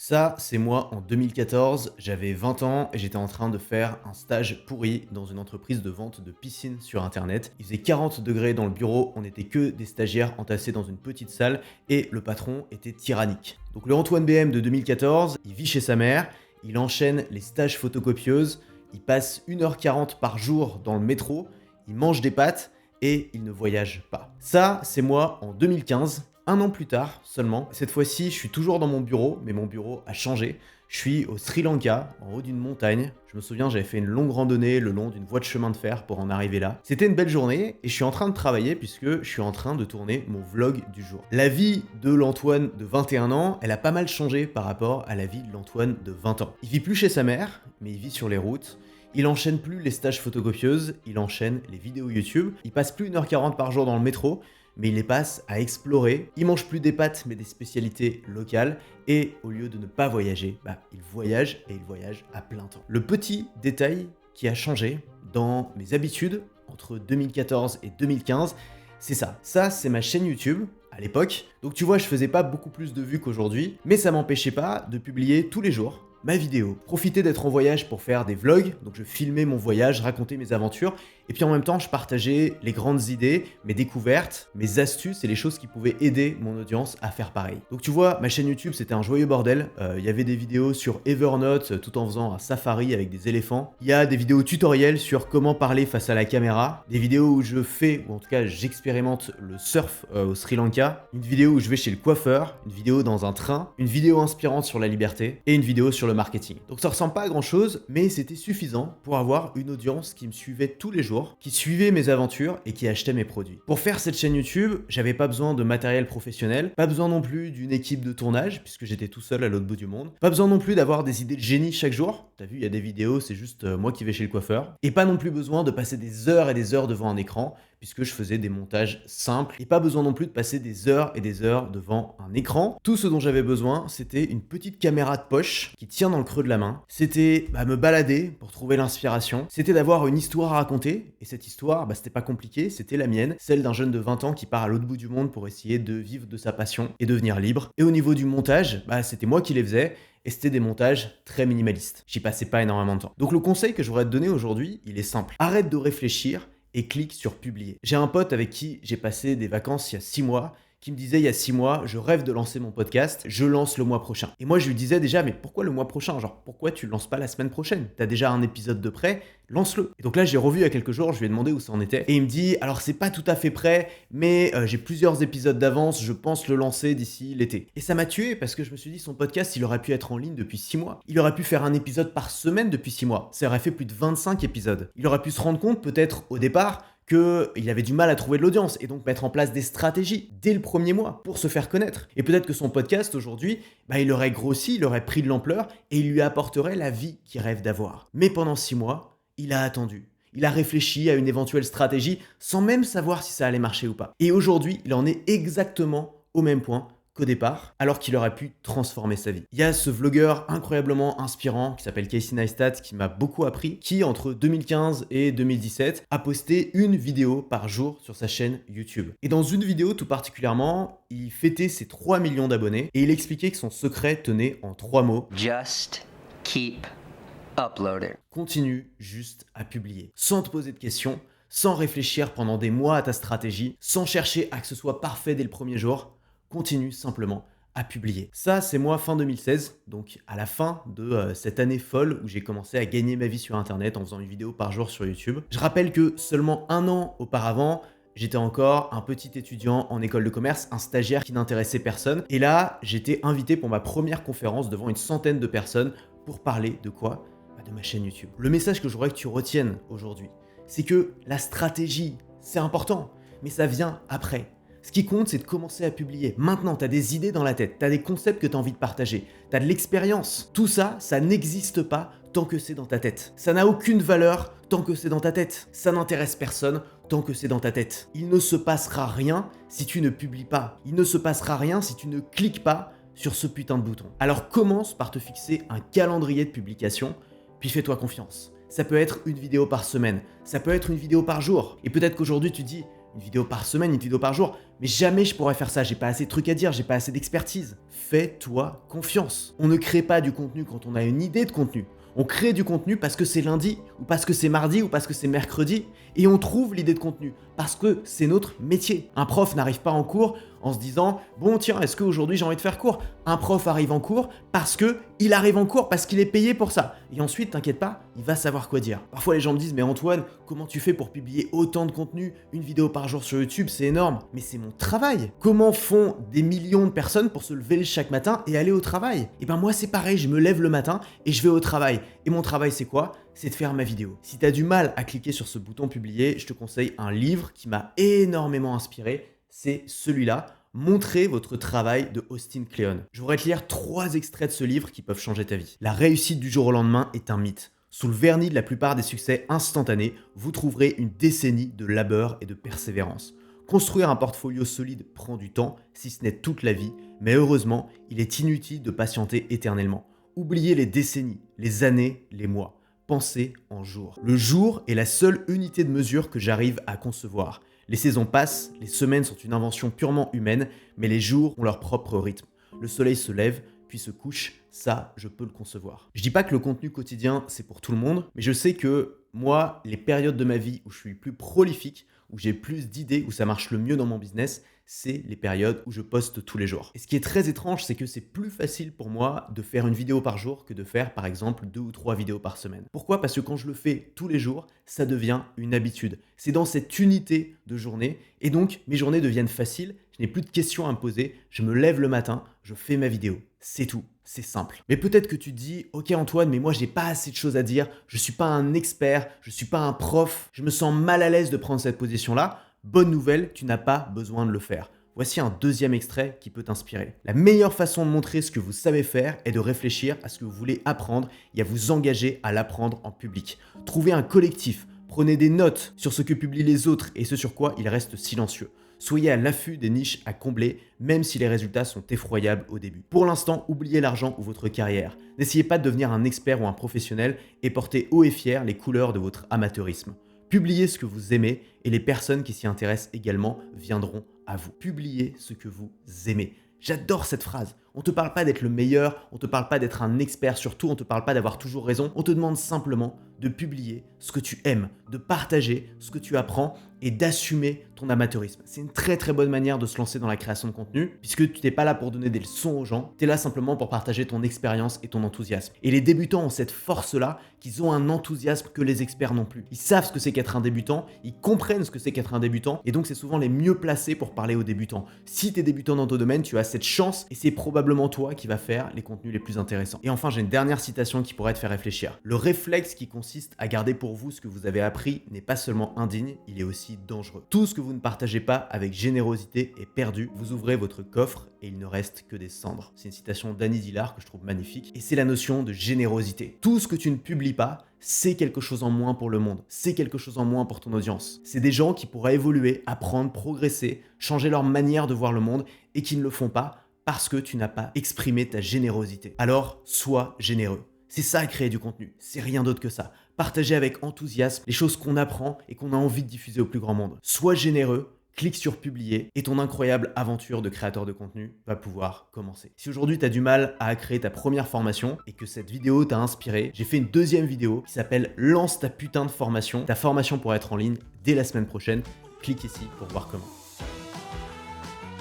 Ça, c'est moi en 2014, j'avais 20 ans et j'étais en train de faire un stage pourri dans une entreprise de vente de piscines sur internet. Il faisait 40 degrés dans le bureau, on n'était que des stagiaires entassés dans une petite salle et le patron était tyrannique. Donc le Antoine BM de 2014, il vit chez sa mère, il enchaîne les stages photocopieuses, il passe 1h40 par jour dans le métro, il mange des pâtes et il ne voyage pas. Ça, c'est moi en 2015. Un an plus tard seulement, cette fois-ci je suis toujours dans mon bureau, mais mon bureau a changé. Je suis au Sri Lanka, en haut d'une montagne. Je me souviens, j'avais fait une longue randonnée le long d'une voie de chemin de fer pour en arriver là. C'était une belle journée et je suis en train de travailler puisque je suis en train de tourner mon vlog du jour. La vie de l'Antoine de 21 ans, elle a pas mal changé par rapport à la vie de l'Antoine de 20 ans. Il vit plus chez sa mère, mais il vit sur les routes. Il enchaîne plus les stages photocopieuses, il enchaîne les vidéos YouTube. Il passe plus 1h40 par jour dans le métro, mais il les passe à explorer. Il mange plus des pâtes, mais des spécialités locales. Et au lieu de ne pas voyager, il voyage et il voyage à plein temps. Le petit détail qui a changé dans mes habitudes entre 2014 et 2015, c'est ça. Ça, c'est ma chaîne YouTube à l'époque. Donc tu vois, je faisais pas beaucoup plus de vues qu'aujourd'hui, mais ça m'empêchait pas de publier tous les jours ma vidéo. Profiter d'être en voyage pour faire des vlogs, donc je filmais mon voyage, racontais mes aventures, et puis en même temps je partageais les grandes idées, mes découvertes, mes astuces et les choses qui pouvaient aider mon audience à faire pareil. Donc tu vois, ma chaîne YouTube c'était un joyeux bordel, il y avait des vidéos sur Evernote tout en faisant un safari avec des éléphants, il y a des vidéos tutoriels sur comment parler face à la caméra, des vidéos où je fais, ou en tout cas j'expérimente le surf au Sri Lanka, une vidéo où je vais chez le coiffeur, une vidéo dans un train, une vidéo inspirante sur la liberté, et une vidéo sur le marketing. Donc ça ressemble pas à grand chose, mais c'était suffisant pour avoir une audience qui me suivait tous les jours, qui suivait mes aventures et qui achetait mes produits. Pour faire cette chaîne YouTube, j'avais pas besoin de matériel professionnel, pas besoin non plus d'une équipe de tournage, puisque j'étais tout seul à l'autre bout du monde, pas besoin non plus d'avoir des idées de génie chaque jour. T'as vu, il y a des vidéos, c'est juste moi qui vais chez le coiffeur. Et pas non plus besoin de passer des heures et des heures devant un écran, puisque je faisais des montages simples, et pas besoin non plus de passer des heures et des heures devant un écran. Tout ce dont j'avais besoin, c'était une petite caméra de poche qui tient dans le creux de la main. C'était me balader pour trouver l'inspiration. C'était d'avoir une histoire à raconter, et cette histoire, c'était pas compliqué, c'était la mienne, celle d'un jeune de 20 ans qui part à l'autre bout du monde pour essayer de vivre de sa passion et devenir libre. Et au niveau du montage, c'était moi qui les faisais, et c'était des montages très minimalistes. J'y passais pas énormément de temps. Donc le conseil que je voudrais te donner aujourd'hui, il est simple. Arrête de réfléchir et clique sur publier. J'ai un pote avec qui j'ai passé des vacances il y a 6 mois qui me disait il y a 6 mois, je rêve de lancer mon podcast, je lance le mois prochain. Et moi je lui disais déjà, mais pourquoi le mois prochain? Genre, pourquoi tu le lances pas la semaine prochaine? T'as déjà un épisode de prêt, lance-le. Et donc là j'ai revu il y a quelques jours, je lui ai demandé où ça en était, et il me dit, alors c'est pas tout à fait prêt, mais j'ai plusieurs épisodes d'avance, je pense le lancer d'ici l'été. Et ça m'a tué parce que je me suis dit, son podcast, il aurait pu être en ligne depuis 6 mois. Il aurait pu faire un épisode par semaine depuis 6 mois. Ça aurait fait plus de 25 épisodes. Il aurait pu se rendre compte peut-être au départ qu'il avait du mal à trouver de l'audience et donc mettre en place des stratégies dès le premier mois pour se faire connaître. Et peut-être que son podcast aujourd'hui, il aurait grossi, il aurait pris de l'ampleur et il lui apporterait la vie qu'il rêve d'avoir. Mais pendant 6 mois, il a attendu. Il a réfléchi à une éventuelle stratégie sans même savoir si ça allait marcher ou pas. Et aujourd'hui, il en est exactement au même point qu'au départ, alors qu'il aurait pu transformer sa vie. Il y a ce vlogueur incroyablement inspirant qui s'appelle Casey Neistat qui m'a beaucoup appris, qui entre 2015 et 2017 a posté une vidéo par jour sur sa chaîne YouTube. Et dans une vidéo tout particulièrement, il fêtait ses 3 millions d'abonnés et il expliquait que son secret tenait en 3 mots. Just keep uploading. Continue juste à publier, sans te poser de questions, sans réfléchir pendant des mois à ta stratégie, sans chercher à que ce soit parfait dès le premier jour. Continue simplement à publier. Ça, c'est moi fin 2016, donc à la fin de cette année folle où j'ai commencé à gagner ma vie sur Internet en faisant une vidéo par jour sur YouTube. Je rappelle que seulement un an auparavant, j'étais encore un petit étudiant en école de commerce, un stagiaire qui n'intéressait personne. Et là, j'étais invité pour ma première conférence devant une centaine de personnes pour parler de quoi? De ma chaîne YouTube. Le message que je voudrais que tu retiennes aujourd'hui, c'est que la stratégie, c'est important, mais ça vient après. Ce qui compte, c'est de commencer à publier. Maintenant, tu as des idées dans la tête, tu as des concepts que tu as envie de partager, tu as de l'expérience. Tout ça, ça n'existe pas tant que c'est dans ta tête. Ça n'a aucune valeur tant que c'est dans ta tête. Ça n'intéresse personne tant que c'est dans ta tête. Il ne se passera rien si tu ne publies pas. Il ne se passera rien si tu ne cliques pas sur ce putain de bouton. Alors commence par te fixer un calendrier de publication, puis fais-toi confiance. Ça peut être une vidéo par semaine, ça peut être une vidéo par jour. Et peut-être qu'aujourd'hui tu dis, une vidéo par semaine, une vidéo par jour, Mais jamais je pourrais faire ça, j'ai pas assez de trucs à dire, j'ai pas assez d'expertise. Fais-toi confiance. On ne crée pas du contenu quand on a une idée de contenu. On crée du contenu parce que c'est lundi, ou parce que c'est mardi, ou parce que c'est mercredi, et on trouve l'idée de contenu, parce que c'est notre métier. Un prof n'arrive pas en cours en se disant « Bon tiens, est-ce qu'aujourd'hui j'ai envie de faire cours ?» Un prof arrive en cours parce qu'il arrive en cours, parce qu'il est payé pour ça. Et ensuite, t'inquiète pas, il va savoir quoi dire. Parfois les gens me disent « Mais Antoine, comment tu fais pour publier autant de contenu? Une vidéo par jour sur YouTube, c'est énorme. » Mais c'est mon travail. Comment font des millions de personnes pour se lever chaque matin et aller au travail? Et ben moi c'est pareil, je me lève le matin et je vais au travail. Et mon travail c'est quoi? C'est de faire ma vidéo. Si tu as du mal à cliquer sur ce bouton publier, je te conseille un livre qui m'a énormément inspiré. C'est celui-là, Montrez votre travail de Austin Kleon. Je voudrais te lire 3 extraits de ce livre qui peuvent changer ta vie. La réussite du jour au lendemain est un mythe. Sous le vernis de la plupart des succès instantanés, vous trouverez une décennie de labeur et de persévérance. Construire un portfolio solide prend du temps, si ce n'est toute la vie, mais heureusement, il est inutile de patienter éternellement. Oubliez les décennies, les années, les mois. Pensez en jours. Le jour est la seule unité de mesure que j'arrive à concevoir. Les saisons passent, les semaines sont une invention purement humaine, mais les jours ont leur propre rythme. Le soleil se lève, puis se couche, ça, je peux le concevoir. Je dis pas que le contenu quotidien, c'est pour tout le monde, mais je sais que moi, les périodes de ma vie où je suis plus prolifique, où j'ai plus d'idées, où ça marche le mieux dans mon business, c'est les périodes où je poste tous les jours. Et ce qui est très étrange, c'est que c'est plus facile pour moi de faire une vidéo par jour que de faire par exemple 2 ou 3 vidéos par semaine. Pourquoi? Parce que quand je le fais tous les jours, ça devient une habitude. C'est dans cette unité de journée et donc mes journées deviennent faciles, je n'ai plus de questions à me poser, je me lève le matin, je fais ma vidéo. C'est tout, c'est simple. Mais peut-être que tu te dis, ok Antoine, mais moi j'ai pas assez de choses à dire, je suis pas un expert, je suis pas un prof, je me sens mal à l'aise de prendre cette position-là. Bonne nouvelle, tu n'as pas besoin de le faire. Voici un deuxième extrait qui peut t'inspirer. La meilleure façon de montrer ce que vous savez faire est de réfléchir à ce que vous voulez apprendre et à vous engager à l'apprendre en public. Trouvez un collectif, prenez des notes sur ce que publient les autres et ce sur quoi ils restent silencieux. Soyez à l'affût des niches à combler, même si les résultats sont effroyables au début. Pour l'instant, oubliez l'argent ou votre carrière. N'essayez pas de devenir un expert ou un professionnel et portez haut et fier les couleurs de votre amateurisme. Publiez ce que vous aimez et les personnes qui s'y intéressent également viendront à vous. Publiez ce que vous aimez. J'adore cette phrase. On ne te parle pas d'être le meilleur, on ne te parle pas d'être un expert, surtout on ne te parle pas d'avoir toujours raison. On te demande simplement de publier ce que tu aimes, de partager ce que tu apprends et d'assumer ton amateurisme. C'est une très très bonne manière de se lancer dans la création de contenu puisque tu n'es pas là pour donner des leçons aux gens, tu es là simplement pour partager ton expérience et ton enthousiasme. Et les débutants ont cette force-là qu'ils ont un enthousiasme que les experts n'ont plus. Ils savent ce que c'est qu'être un débutant, ils comprennent ce que c'est qu'être un débutant et donc c'est souvent les mieux placés pour parler aux débutants. Si tu es débutant dans ton domaine, tu as cette chance et c'est probablement toi qui va faire les contenus les plus intéressants. Et enfin, j'ai une dernière citation qui pourrait te faire réfléchir. Le réflexe qui consiste à garder pour vous ce que vous avez appris n'est pas seulement indigne, il est aussi dangereux. Tout ce que vous ne partagez pas avec générosité est perdu. Vous ouvrez votre coffre et il ne reste que des cendres. C'est une citation d'Annie Dillard que je trouve magnifique. Et c'est la notion de générosité. Tout ce que tu ne publies pas, c'est quelque chose en moins pour le monde. C'est quelque chose en moins pour ton audience. C'est des gens qui pourraient évoluer, apprendre, progresser, changer leur manière de voir le monde et qui ne le font pas parce que tu n'as pas exprimé ta générosité. Alors, sois généreux. C'est ça, créer du contenu. C'est rien d'autre que ça. Partager avec enthousiasme les choses qu'on apprend et qu'on a envie de diffuser au plus grand monde. Sois généreux, clique sur publier et ton incroyable aventure de créateur de contenu va pouvoir commencer. Si aujourd'hui tu as du mal à créer ta première formation et que cette vidéo t'a inspiré, j'ai fait une deuxième vidéo qui s'appelle « Lance ta putain de formation ». Ta formation pourra être en ligne dès la semaine prochaine. Clique ici pour voir comment.